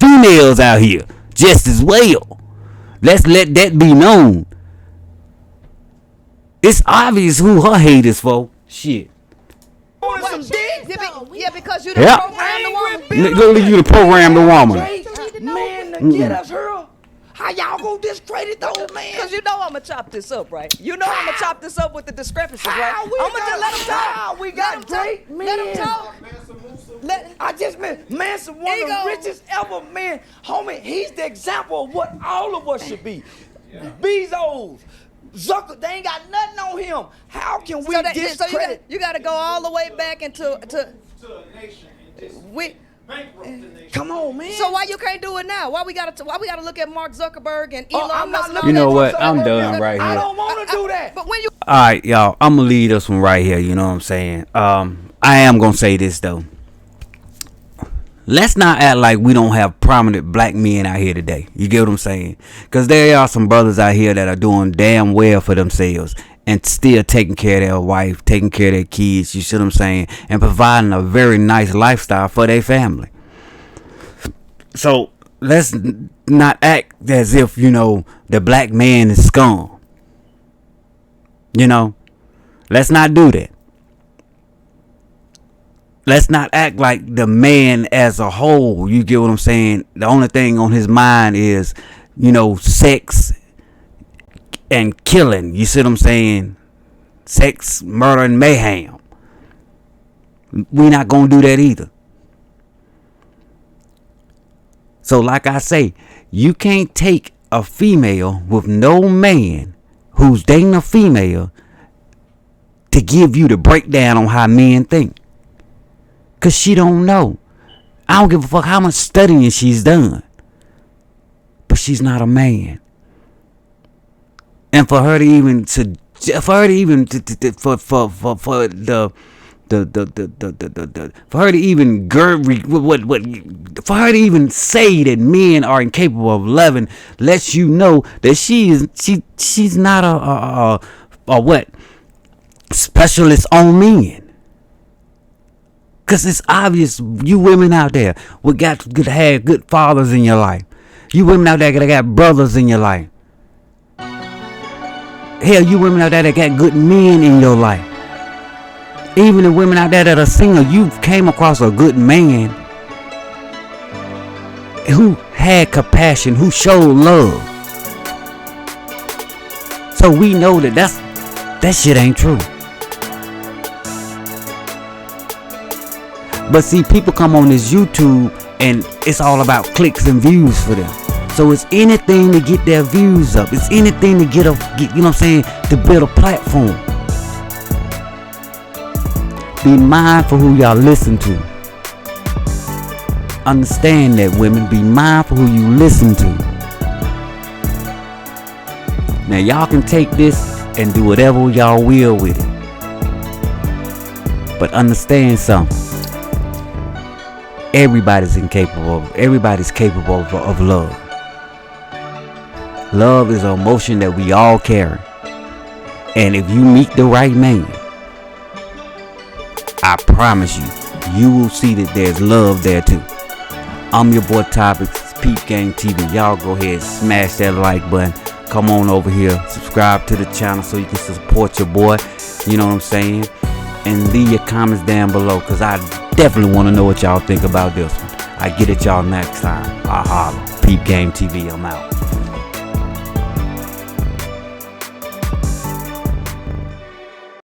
females out here just as well. Let's let that be known. It's obvious who her hate is for. Shit. Yeah, because you done programmed the woman. Look, you done programmed the woman. Man, to get us here? How y'all gonna discredit those man? Because you know I'm going to chop this up, right? You know I'm going to chop this up with the discrepancies, right? How I'm we going to just let them talk. how we got great men. Let them talk. I just meant Manson, one of the Ego. richest ever men. Homie, he's the example of what all of us should be. Bezos, Zucker, they ain't got nothing on him. How can we discredit? you got to go all the way back into To a nation and just we. bankrupt the nation. Come on, man. So why you can't do it now? Why we gotta look at Mark Zuckerberg and Oh, Elon I'm not Musk? looking You know at what? Zuckerberg. I'm done right I here. don't want to do that. But when you All right, y'all. I'm gonna leave this one right here. You know what I'm saying? I am gonna say this though. Let's not act like we don't have prominent black men out here today. You get what I'm saying? Because there are some brothers out here that are doing damn well for themselves and still taking care of their wife, taking care of their kids. You see what I'm saying? And providing a very nice lifestyle for their family. So let's not act as if, you know, the black man is scum. You know, let's not do that. Let's not act like the man as a whole, you get what I'm saying? The only thing on his mind is, you know, sex and killing. You see what I'm saying? Sex, murder, and mayhem. We're not going to do that either. So like I say, you can't take a female with no man who's dating a female to give you the breakdown on how men think. Because she don't know. I don't give a fuck how much studying she's done. But she's not a man. And for her to even for her to even say that men are incapable of loving lets you know that she's not a what specialist on men. Cause it's obvious you women out there have good fathers in your life. You women out there that got brothers in your life. Hell, you women out there that got good men in your life. Even the women out there that are single, you came across a good man who had compassion, who showed love. So we know that shit ain't true. But see, people come on this YouTube and it's all about clicks and views for them. So it's anything to get their views up. It's anything to get you know what I'm saying, to build a platform. Be mindful who y'all listen to. Understand that, women. Be mindful who you listen to. Now y'all can take this and do whatever y'all will with it. But understand something. Everybody's capable of love. Love is an emotion that we all carry. And if you meet the right man, I promise you will see that there's love there too. I'm your boy Topics, Peep Game TV. Y'all go ahead, smash that like button. Come on over here, subscribe to the channel so you can support your boy. You know what I'm saying? And leave your comments down below, because I definitely want to know what y'all think about this one. I get it y'all next time. I holla. Peep Game TV, I'm out.